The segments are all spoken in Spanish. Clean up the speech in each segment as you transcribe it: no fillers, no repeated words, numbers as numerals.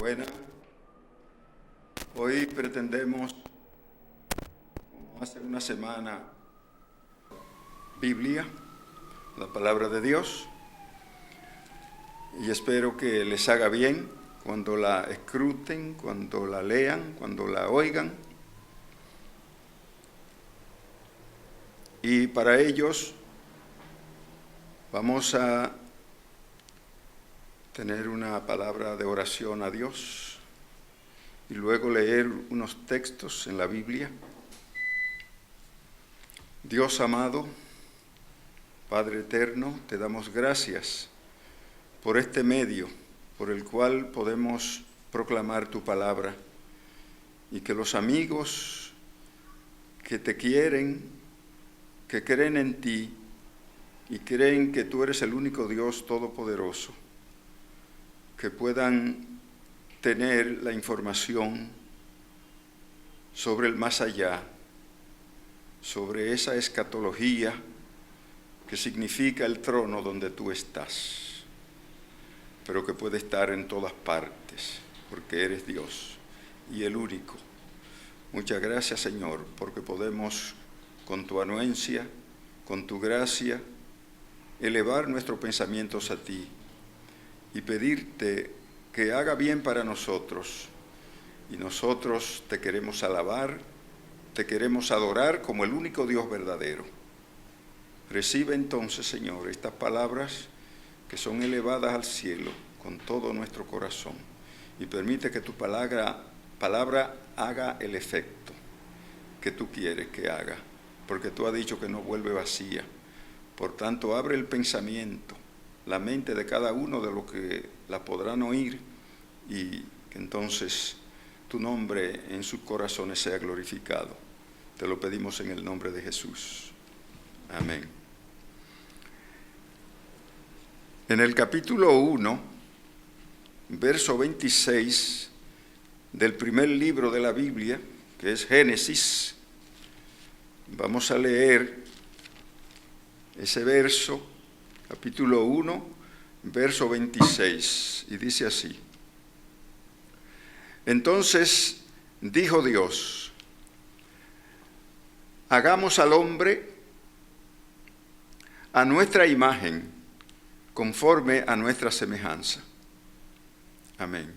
Buenas. Hoy pretendemos, como hace una semana, Biblia, la palabra de Dios, y espero que les haga bien cuando la escruten, cuando la lean, cuando la oigan. Y para ellos vamos a tener una palabra de oración a Dios y luego leer unos textos en la Biblia. Dios amado, Padre eterno, te damos gracias por este medio por el cual podemos proclamar tu palabra y que los amigos que te quieren, que creen en ti y creen que tú eres el único Dios todopoderoso, que puedan tener la información sobre el más allá, sobre esa escatología que significa el trono donde tú estás, pero que puede estar en todas partes, porque eres Dios y el único. Muchas gracias, Señor, porque podemos, con tu anuencia, con tu gracia, elevar nuestros pensamientos a ti y pedirte que haga bien para nosotros. Y nosotros te queremos alabar, te queremos adorar como el único Dios verdadero. Recibe entonces, Señor, estas palabras que son elevadas al cielo con todo nuestro corazón y permite que tu palabra haga el efecto que tú quieres que haga, porque tú has dicho que no vuelve vacía. Por tanto, abre el pensamiento, la mente de cada uno de los que la podrán oír y que entonces tu nombre en sus corazones sea glorificado. Te lo pedimos en el nombre de Jesús. Amén. En el capítulo 1, verso 26 del primer libro de la Biblia, que es Génesis, vamos a leer ese verso, capítulo 1, verso 26, y dice así: Entonces dijo Dios, hagamos al hombre a nuestra imagen, conforme a nuestra semejanza. Amén.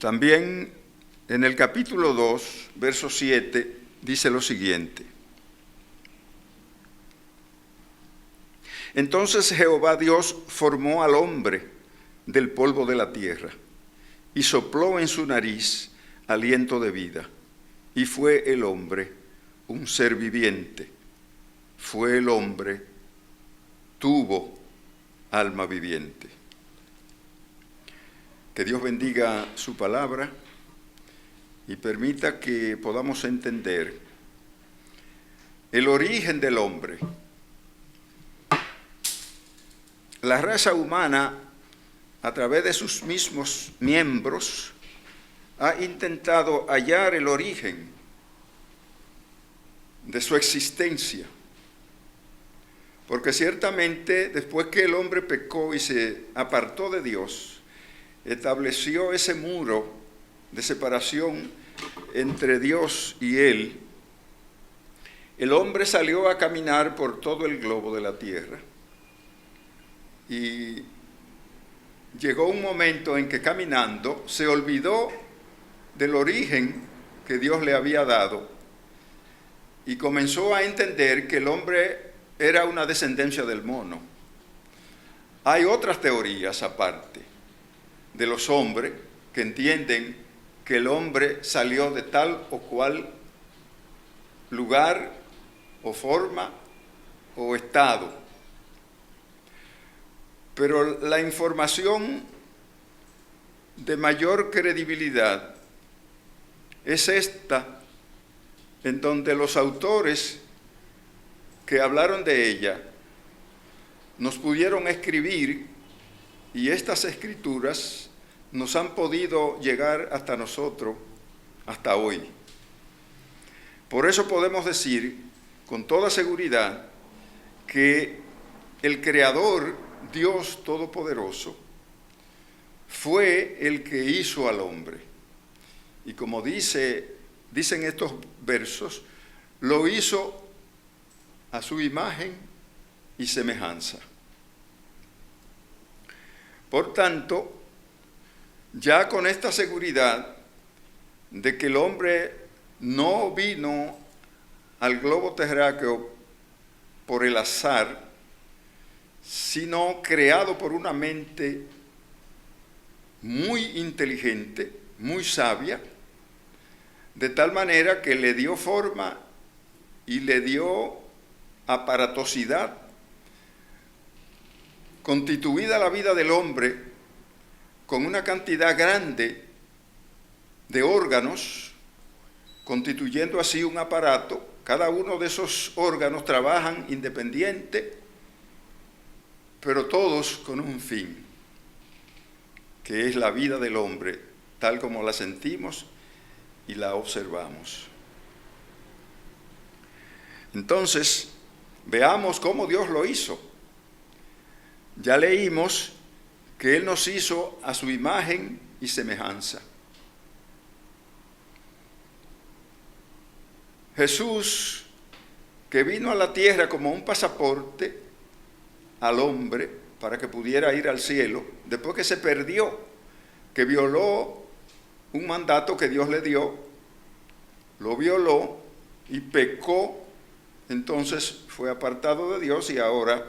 También en el capítulo 2, verso 7, dice lo siguiente: Entonces Jehová Dios formó al hombre del polvo de la tierra y sopló en su nariz aliento de vida, y fue el hombre un ser viviente. Fue el hombre, tuvo alma viviente. Que Dios bendiga su palabra y permita que podamos entender el origen del hombre. La raza humana, a través de sus mismos miembros, ha intentado hallar el origen de su existencia. Porque ciertamente, después que el hombre pecó y se apartó de Dios, estableció ese muro de separación entre Dios y él, el hombre salió a caminar por todo el globo de la tierra. Y llegó un momento en que caminando se olvidó del origen que Dios le había dado y comenzó a entender que el hombre era una descendencia del mono. Hay otras teorías aparte de los hombres que entienden que el hombre salió de tal o cual lugar o forma o estado. Pero la información de mayor credibilidad es esta, en donde los autores que hablaron de ella nos pudieron escribir y estas escrituras nos han podido llegar hasta nosotros, hasta hoy. Por eso podemos decir con toda seguridad que el Creador, Dios Todopoderoso, fue el que hizo al hombre. Y como dicen estos versos, lo hizo a su imagen y semejanza. Por tanto, ya con esta seguridad de que el hombre no vino al globo terráqueo por el azar, sino creado por una mente muy inteligente, muy sabia, de tal manera que le dio forma y le dio aparatosidad, constituida la vida del hombre con una cantidad grande de órganos, constituyendo así un aparato. Cada uno de esos órganos trabajan independiente, pero todos con un fin, que es la vida del hombre, tal como la sentimos y la observamos. Entonces, veamos cómo Dios lo hizo. Ya leímos que Él nos hizo a su imagen y semejanza. Jesús, que vino a la tierra como un pasaporte al hombre para que pudiera ir al cielo, después que se perdió, que violó un mandato que Dios le dio, lo violó y pecó, entonces fue apartado de Dios y ahora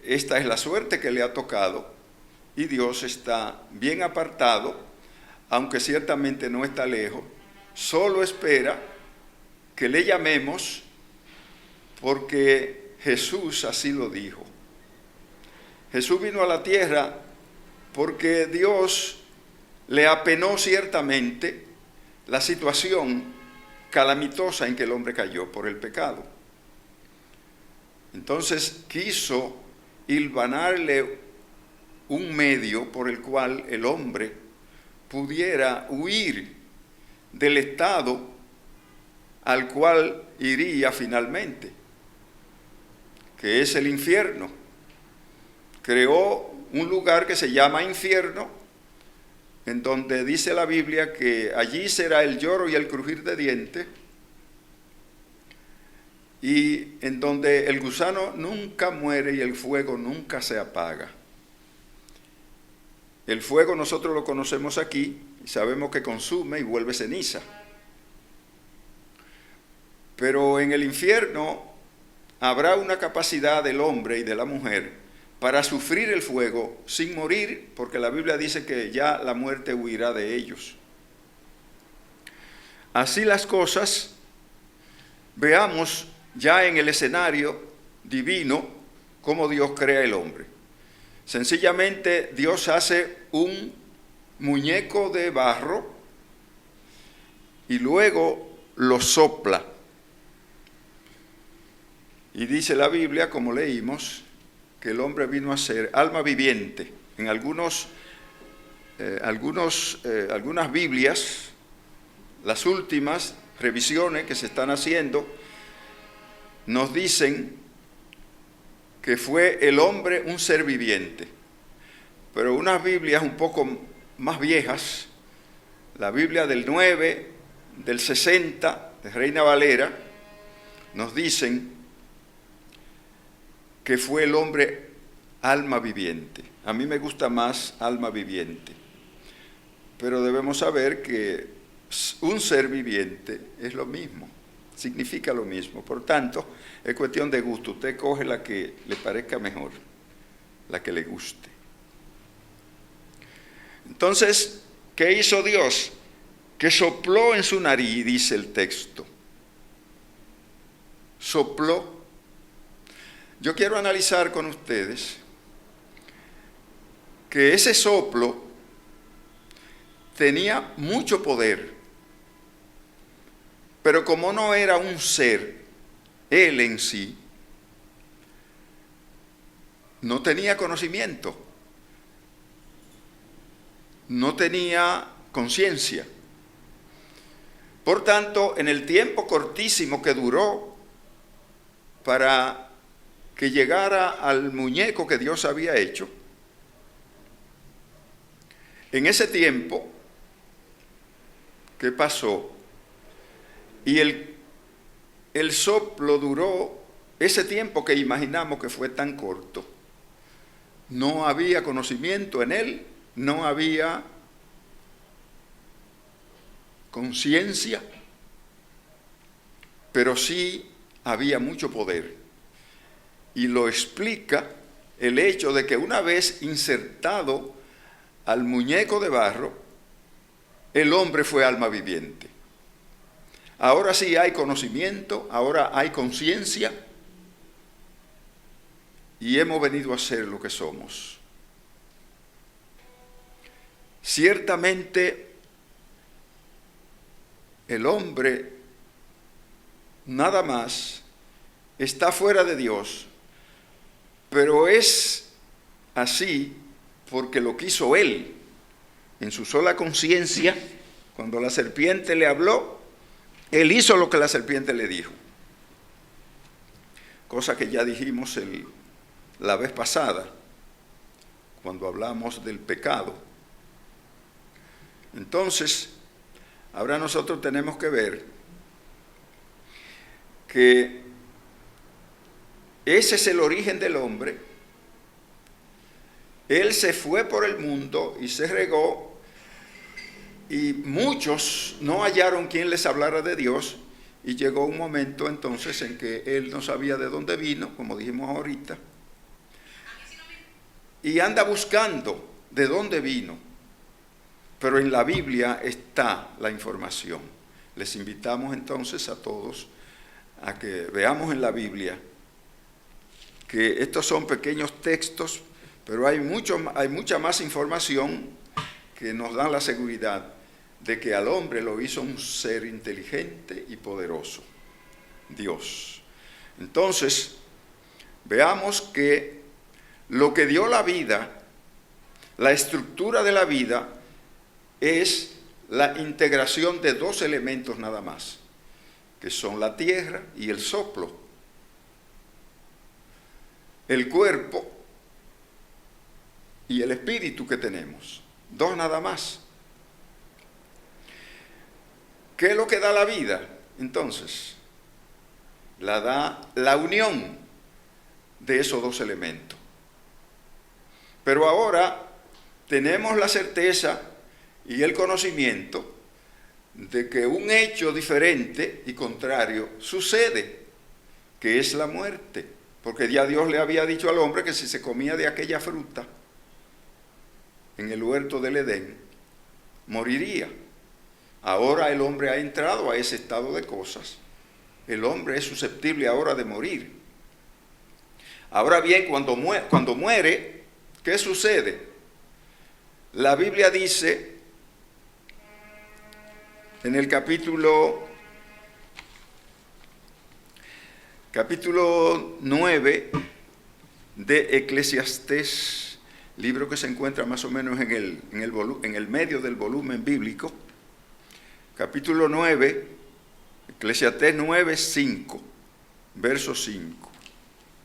esta es la suerte que le ha tocado y Dios está bien apartado, aunque ciertamente no está lejos, solo espera que le llamemos porque Jesús así lo dijo. Jesús vino a la tierra porque Dios le apenó ciertamente la situación calamitosa en que el hombre cayó por el pecado. Entonces quiso hilvanarle un medio por el cual el hombre pudiera huir del estado al cual iría finalmente, que es el infierno. Creó un lugar que se llama infierno, en donde dice la Biblia que allí será el lloro y el crujir de dientes, y en donde el gusano nunca muere y el fuego nunca se apaga. El fuego nosotros lo conocemos aquí y sabemos que consume y vuelve ceniza. Pero en el infierno habrá una capacidad del hombre y de la mujer para sufrir el fuego sin morir, porque la Biblia dice que ya la muerte huirá de ellos. Así las cosas, veamos ya en el escenario divino cómo Dios crea el hombre. Sencillamente Dios hace un muñeco de barro y luego lo sopla. Y dice la Biblia, como leímos, que el hombre vino a ser alma viviente. En algunas Biblias, las últimas revisiones que se están haciendo, nos dicen que fue el hombre un ser viviente. Pero unas Biblias un poco más viejas, la Biblia del 9, del 60, de Reina Valera, nos dicen que fue el hombre alma viviente. A mí me gusta más alma viviente, pero debemos saber que un ser viviente es lo mismo, significa lo mismo. Por tanto, es cuestión de gusto. Usted coge la que le parezca mejor, la que le guste. Entonces, ¿qué hizo Dios? Que sopló en su nariz, dice el texto. Sopló. Yo quiero analizar con ustedes que ese soplo tenía mucho poder, pero como no era un ser, él en sí, no tenía conocimiento, no tenía conciencia. Por tanto, en el tiempo cortísimo que duró para que llegara al muñeco que Dios había hecho, En ese tiempo, ¿qué pasó? Y el soplo duró ese tiempo que imaginamos que fue tan corto. No había conocimiento en él, no había conciencia, pero sí había mucho poder. Y lo explica el hecho de que una vez insertado al muñeco de barro, el hombre fue alma viviente. Ahora sí hay conocimiento, ahora hay conciencia y hemos venido a ser lo que somos. Ciertamente, el hombre nada más está fuera de Dios, pero es así porque lo quiso Él. En su sola conciencia, cuando la serpiente le habló, Él hizo lo que la serpiente le dijo. Cosa que ya dijimos la vez pasada, cuando hablamos del pecado. Entonces, ahora nosotros tenemos que ver que ese es el origen del hombre. Él se fue por el mundo y se regó, y muchos no hallaron quien les hablara de Dios, y llegó un momento entonces en que él no sabía de dónde vino, como dijimos ahorita, y anda buscando de dónde vino. Pero en la Biblia está la información. Les invitamos entonces a todos a que veamos en la Biblia que estos son pequeños textos, pero hay mucha más información que nos da la seguridad de que al hombre lo hizo un ser inteligente y poderoso, Dios. Entonces, veamos que lo que dio la vida, la estructura de la vida, es la integración de dos elementos nada más, que son la tierra y el soplo. El cuerpo y el espíritu que tenemos, dos nada más. ¿Qué es lo que da la vida? Entonces, la da la unión de esos dos elementos. Pero ahora tenemos la certeza y el conocimiento de que un hecho diferente y contrario sucede, que es la muerte. Porque ya Dios le había dicho al hombre que si se comía de aquella fruta en el huerto del Edén, moriría. Ahora el hombre ha entrado a ese estado de cosas. El hombre es susceptible ahora de morir. Ahora bien, cuando muere, ¿qué sucede? La Biblia dice en el capítulo 9 de Eclesiastés, libro que se encuentra más o menos en el medio del volumen bíblico, capítulo 9, Eclesiastés 9, 5, verso 5.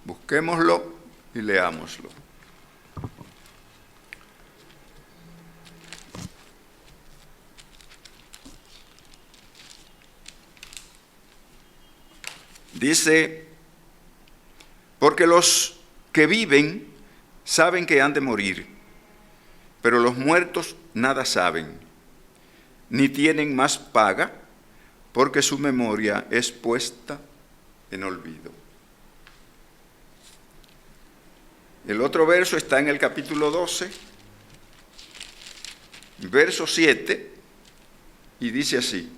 Busquémoslo y leámoslo. Dice, porque los que viven saben que han de morir, pero los muertos nada saben, ni tienen más paga, porque su memoria es puesta en olvido. El otro verso está en el capítulo 12, verso 7, y dice así: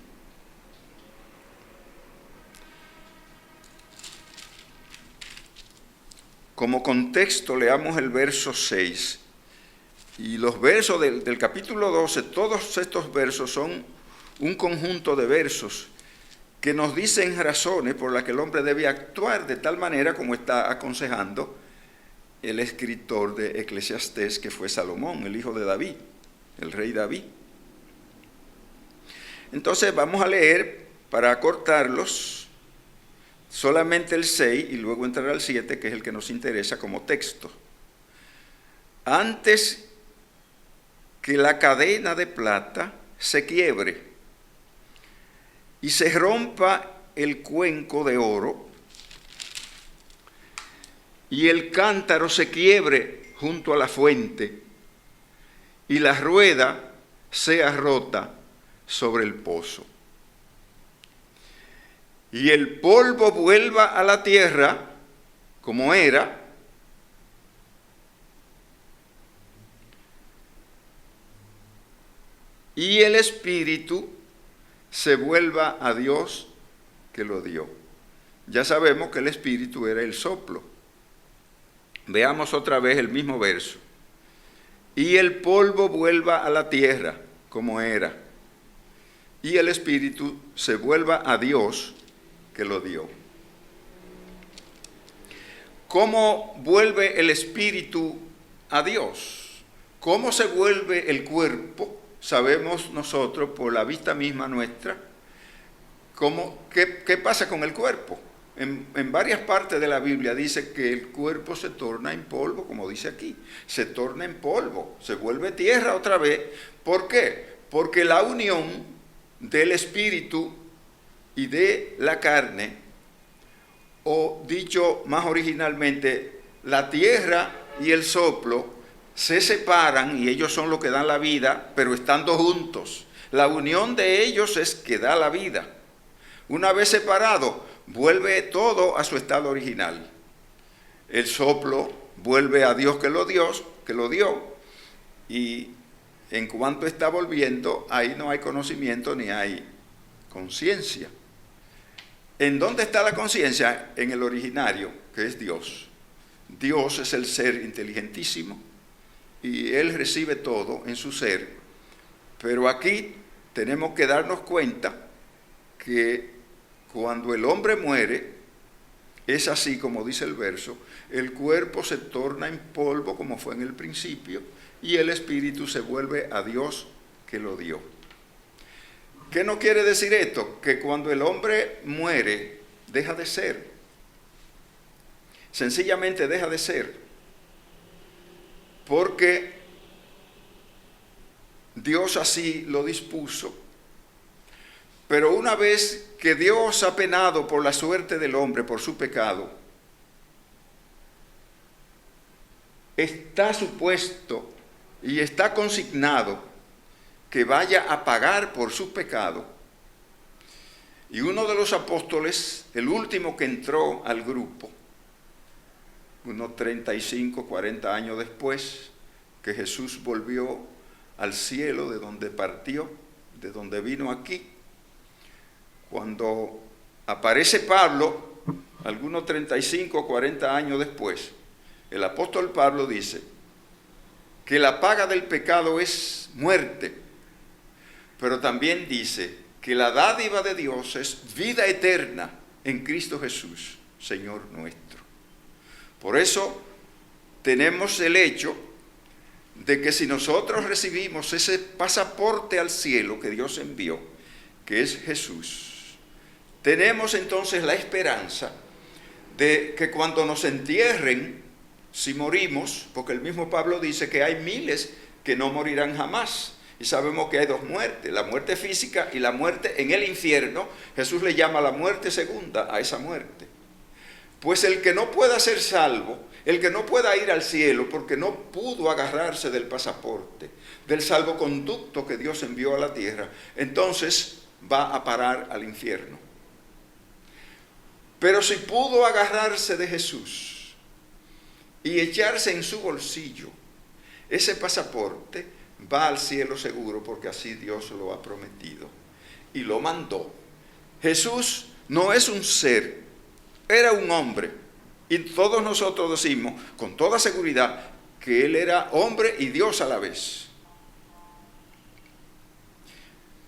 como contexto leamos el verso 6, y los versos del capítulo 12, todos estos versos son un conjunto de versos que nos dicen razones por las que el hombre debe actuar de tal manera como está aconsejando el escritor de Eclesiastés, que fue Salomón, el hijo de David, el rey David. Entonces vamos a leer, para acortarlos, solamente el 6 y luego entrar al 7, que es el que nos interesa como texto. Antes que la cadena de plata se quiebre y se rompa el cuenco de oro y el cántaro se quiebre junto a la fuente y la rueda sea rota sobre el pozo. Y el polvo vuelva a la tierra como era, y el espíritu se vuelva a Dios que lo dio. Ya sabemos que el espíritu era el soplo. Veamos otra vez el mismo verso. Y el polvo vuelva a la tierra como era, y el espíritu se vuelva a Dios que lo dio. ¿Cómo vuelve el espíritu a Dios? ¿Cómo se vuelve el cuerpo? Sabemos nosotros por la vista misma nuestra qué pasa con el cuerpo. En varias partes de la Biblia dice que el cuerpo se torna en polvo, como dice aquí, se torna en polvo, se vuelve tierra otra vez. ¿Por qué? Porque la unión del espíritu y de la carne, o dicho más originalmente, la tierra y el soplo se separan y ellos son los que dan la vida, pero estando juntos. La unión de ellos es que da la vida. Una vez separado, vuelve todo a su estado original. El soplo vuelve a Dios que lo dio, y en cuanto está volviendo, ahí no hay conocimiento ni hay conciencia. ¿En dónde está la conciencia? En el originario, que es Dios. Dios es el ser inteligentísimo y Él recibe todo en su ser. Pero aquí tenemos que darnos cuenta que cuando el hombre muere, es así como dice el verso, el cuerpo se torna en polvo como fue en el principio y el espíritu se vuelve a Dios que lo dio. ¿Qué no quiere decir esto? Que cuando el hombre muere, deja de ser. Sencillamente deja de ser. Porque Dios así lo dispuso. Pero una vez que Dios ha penado por la suerte del hombre, por su pecado, está supuesto y está consignado que vaya a pagar por su pecado. Y uno de los apóstoles, el último que entró al grupo, unos 35, 40 años después, que Jesús volvió al cielo de donde partió, de donde vino aquí, cuando aparece Pablo, algunos 35 o 40 años después, el apóstol Pablo dice que la paga del pecado es muerte, pero también dice que la dádiva de Dios es vida eterna en Cristo Jesús, Señor nuestro. Por eso tenemos el hecho de que si nosotros recibimos ese pasaporte al cielo que Dios envió, que es Jesús, tenemos entonces la esperanza de que cuando nos entierren, si morimos, porque el mismo Pablo dice que hay miles que no morirán jamás, y sabemos que hay dos muertes, la muerte física y la muerte en el infierno. Jesús le llama la muerte segunda a esa muerte. Pues el que no pueda ser salvo, el que no pueda ir al cielo porque no pudo agarrarse del pasaporte, del salvoconducto que Dios envió a la tierra, entonces va a parar al infierno. Pero si pudo agarrarse de Jesús y echarse en su bolsillo ese pasaporte, va al cielo seguro porque así Dios lo ha prometido y lo mandó. Jesús no es un ser, era un hombre, y todos nosotros decimos con toda seguridad que Él era hombre y Dios a la vez.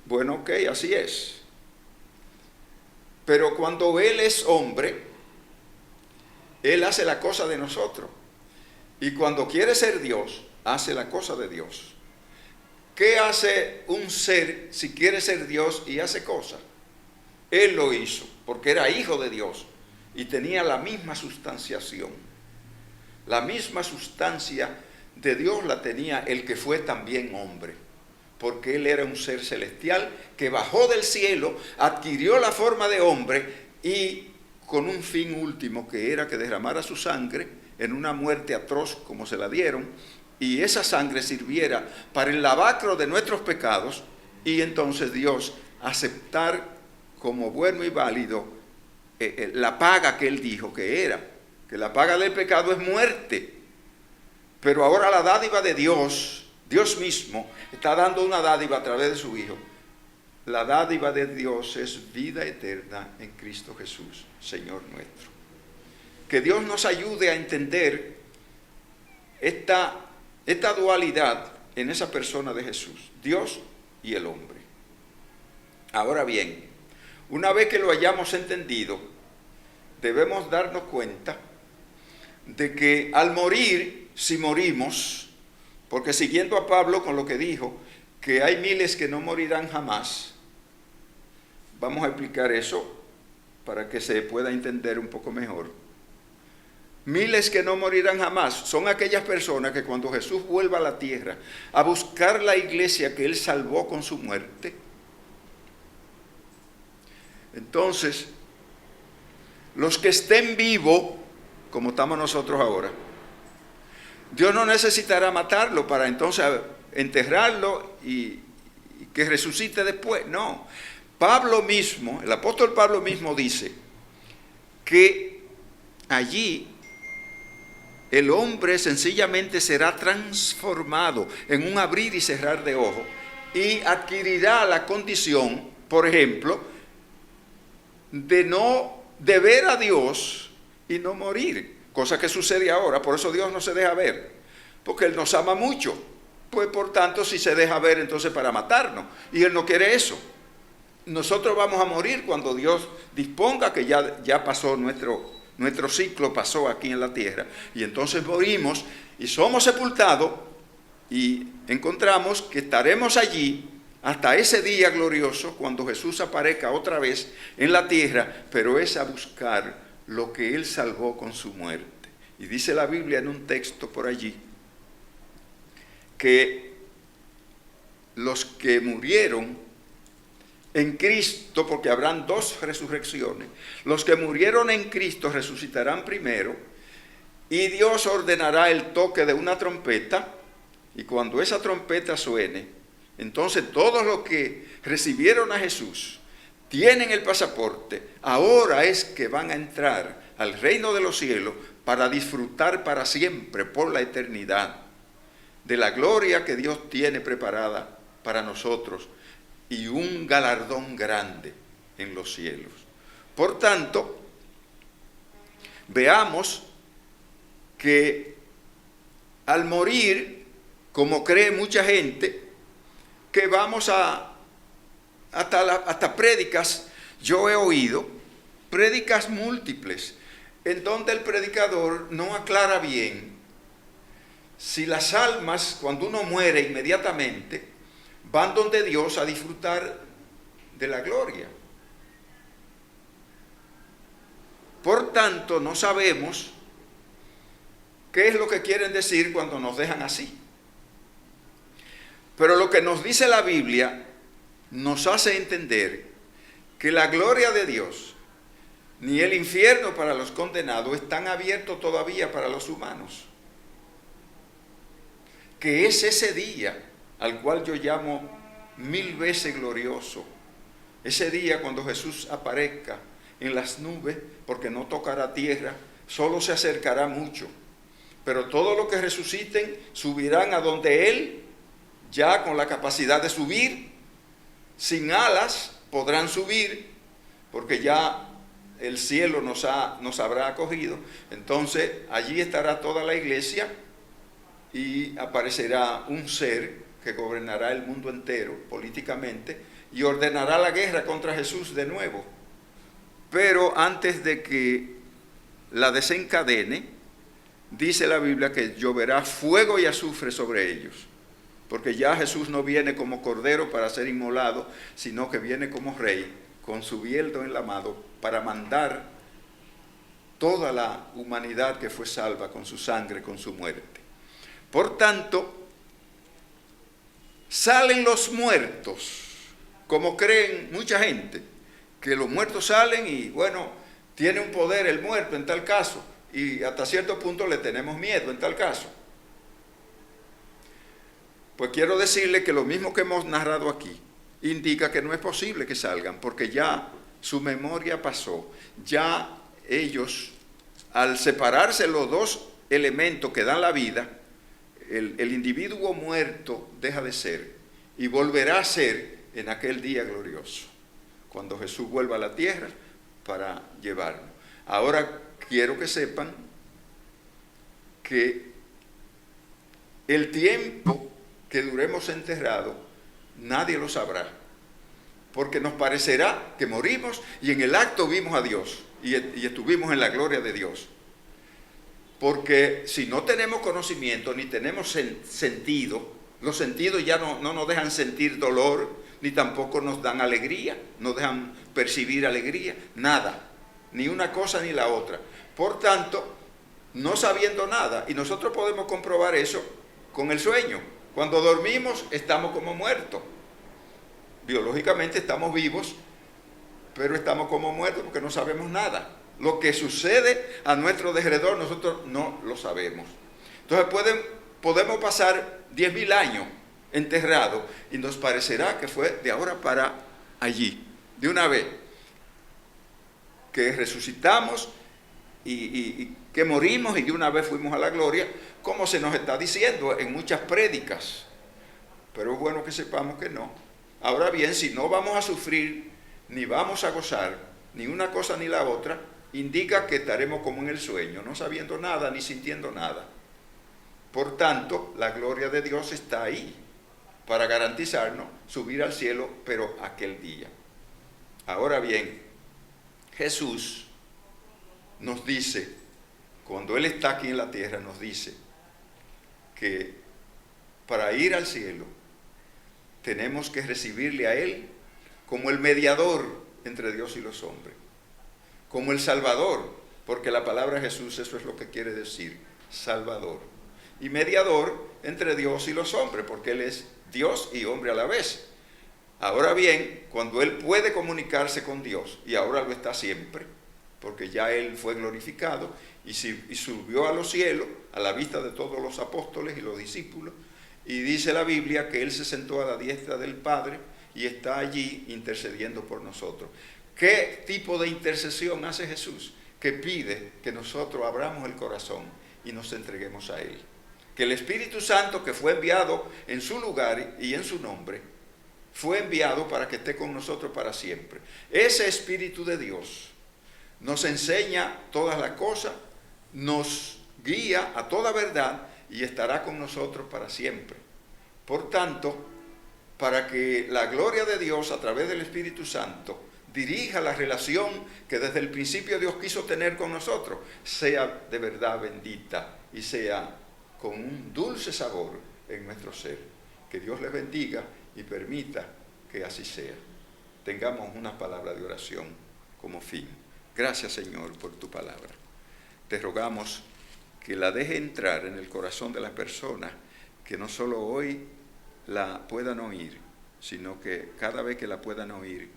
Bueno, ok, así es. Pero cuando Él es hombre, Él hace la cosa de nosotros. Y cuando quiere ser Dios, hace la cosa de Dios. ¿Qué hace un ser si quiere ser Dios y hace cosas? Él lo hizo, porque era hijo de Dios y tenía la misma sustanciación, la misma sustancia de Dios la tenía el que fue también hombre, porque Él era un ser celestial que bajó del cielo, adquirió la forma de hombre y con un fin último, que era que derramara su sangre en una muerte atroz como se la dieron, y esa sangre sirviera para el lavacro de nuestros pecados, y entonces Dios aceptar como bueno y válido la paga que Él dijo que era, que la paga del pecado es muerte. Pero ahora la dádiva de Dios, Dios mismo, está dando una dádiva a través de su Hijo. La dádiva de Dios es vida eterna en Cristo Jesús, Señor nuestro. Que Dios nos ayude a entender esta dualidad en esa persona de Jesús, Dios y el hombre. Ahora bien, una vez que lo hayamos entendido, debemos darnos cuenta de que al morir, si morimos, porque siguiendo a Pablo con lo que dijo, que hay miles que no morirán jamás, vamos a explicar eso para que se pueda entender un poco mejor. Miles que no morirán jamás son aquellas personas que cuando Jesús vuelva a la tierra a buscar la iglesia que Él salvó con su muerte, entonces los que estén vivos, como estamos nosotros ahora, Dios no necesitará matarlo para entonces enterrarlo y que resucite después. No. Pablo mismo, el apóstol Pablo mismo dice que allí el hombre sencillamente será transformado en un abrir y cerrar de ojos y adquirirá la condición, por ejemplo, de ver a Dios y no morir, cosa que sucede ahora. Por eso Dios no se deja ver, porque Él nos ama mucho. Pues por tanto, si se deja ver, entonces para matarnos, y Él no quiere eso. Nosotros vamos a morir cuando Dios disponga que ya pasó nuestro ciclo, pasó aquí en la tierra, y entonces morimos y somos sepultados y encontramos que estaremos allí hasta ese día glorioso cuando Jesús aparezca otra vez en la tierra, pero es a buscar lo que Él salvó con su muerte. Y dice la Biblia en un texto por allí que los que murieron en Cristo, porque habrán dos resurrecciones, los que murieron en Cristo resucitarán primero, y Dios ordenará el toque de una trompeta, y cuando esa trompeta suene, entonces todos los que recibieron a Jesús, tienen el pasaporte, ahora es que van a entrar al reino de los cielos para disfrutar para siempre, por la eternidad, de la gloria que Dios tiene preparada para nosotros y un galardón grande en los cielos. Por tanto, veamos que al morir, como cree mucha gente, que vamos hasta prédicas, yo he oído prédicas múltiples, en donde el predicador no aclara bien si las almas, cuando uno muere inmediatamente, van donde Dios a disfrutar de la gloria. Por tanto, no sabemos qué es lo que quieren decir cuando nos dejan así. Pero lo que nos dice la Biblia nos hace entender que la gloria de Dios ni el infierno para los condenados están abiertos todavía para los humanos. Que es ese día al cual yo llamo 1000 veces glorioso. Ese día cuando Jesús aparezca en las nubes, porque no tocará tierra, solo se acercará mucho. Pero todos los que resuciten subirán a donde Él, ya con la capacidad de subir, sin alas podrán subir, porque ya el cielo nos habrá acogido. Entonces allí estará toda la iglesia y aparecerá un ser que gobernará el mundo entero políticamente y ordenará la guerra contra Jesús de nuevo. Pero antes de que la desencadene, dice la Biblia que lloverá fuego y azufre sobre ellos. Porque ya Jesús no viene como cordero para ser inmolado, sino que viene como rey, con su bieldo enlamado, para mandar toda la humanidad que fue salva con su sangre, con su muerte. Por tanto, salen los muertos, como creen mucha gente, que los muertos salen y bueno, tiene un poder el muerto en tal caso, y hasta cierto punto le tenemos miedo en tal caso. Pues quiero decirle que lo mismo que hemos narrado aquí indica que no es posible que salgan, porque ya su memoria pasó. Ya ellos, al separarse los dos elementos que dan la vida, el individuo muerto deja de ser y volverá a ser en aquel día glorioso, cuando Jesús vuelva a la tierra para llevarnos. Ahora quiero que sepan que el tiempo que duremos enterrados, nadie lo sabrá, porque nos parecerá que morimos y en el acto vimos a Dios y estuvimos en la gloria de Dios. Porque si no tenemos conocimiento ni tenemos sentido, los sentidos ya no nos dejan sentir dolor, ni tampoco nos dan alegría, no dejan percibir alegría, nada, ni una cosa ni la otra. Por tanto, no sabiendo nada, y nosotros podemos comprobar eso con el sueño. Cuando dormimos estamos como muertos. Biológicamente estamos vivos, pero estamos como muertos porque no sabemos nada. Lo que sucede a nuestro alrededor nosotros no lo sabemos. Entonces podemos pasar 10.000 años enterrados y nos parecerá que fue de ahora para allí, de una vez, que resucitamos y que morimos y de una vez fuimos a la gloria, como se nos está diciendo en muchas prédicas. Pero es bueno que sepamos que no. Ahora bien, si no vamos a sufrir, ni vamos a gozar, ni una cosa ni la otra, indica que estaremos como en el sueño, no sabiendo nada ni sintiendo nada. Por tanto, la gloria de Dios está ahí, para garantizarnos subir al cielo, pero aquel día. Ahora bien, Jesús nos dice, cuando Él está aquí en la tierra, nos dice que para ir al cielo tenemos que recibirle a Él como el mediador entre Dios y los hombres, como el Salvador, porque la palabra Jesús eso es lo que quiere decir, Salvador, y mediador entre Dios y los hombres, porque Él es Dios y hombre a la vez. Ahora bien, cuando Él puede comunicarse con Dios, y ahora lo está siempre, porque ya Él fue glorificado y subió a los cielos a la vista de todos los apóstoles y los discípulos, y dice la Biblia que Él se sentó a la diestra del Padre y está allí intercediendo por nosotros. ¿Qué tipo de intercesión hace Jesús? Que pide que nosotros abramos el corazón y nos entreguemos a Él. Que el Espíritu Santo, que fue enviado en su lugar y en su nombre, fue enviado para que esté con nosotros para siempre. Ese Espíritu de Dios nos enseña todas las cosas, nos guía a toda verdad y estará con nosotros para siempre. Por tanto, para que la gloria de Dios a través del Espíritu Santo dirija la relación que desde el principio Dios quiso tener con nosotros, sea de verdad bendita y sea con un dulce sabor en nuestro ser. Que Dios les bendiga y permita que así sea. Tengamos una palabra de oración como fin. Gracias, Señor, por tu palabra. Te rogamos que la deje entrar en el corazón de las personas, que no solo hoy la puedan oír, sino que cada vez que la puedan oír,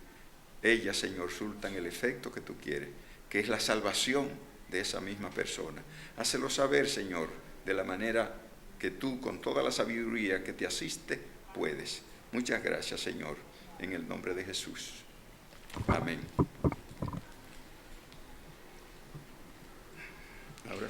ellas, Señor, surtan el efecto que tú quieres, que es la salvación de esa misma persona. Hácelo saber, Señor, de la manera que tú, con toda la sabiduría que te asiste, puedes. Muchas gracias, Señor, en el nombre de Jesús. Amén.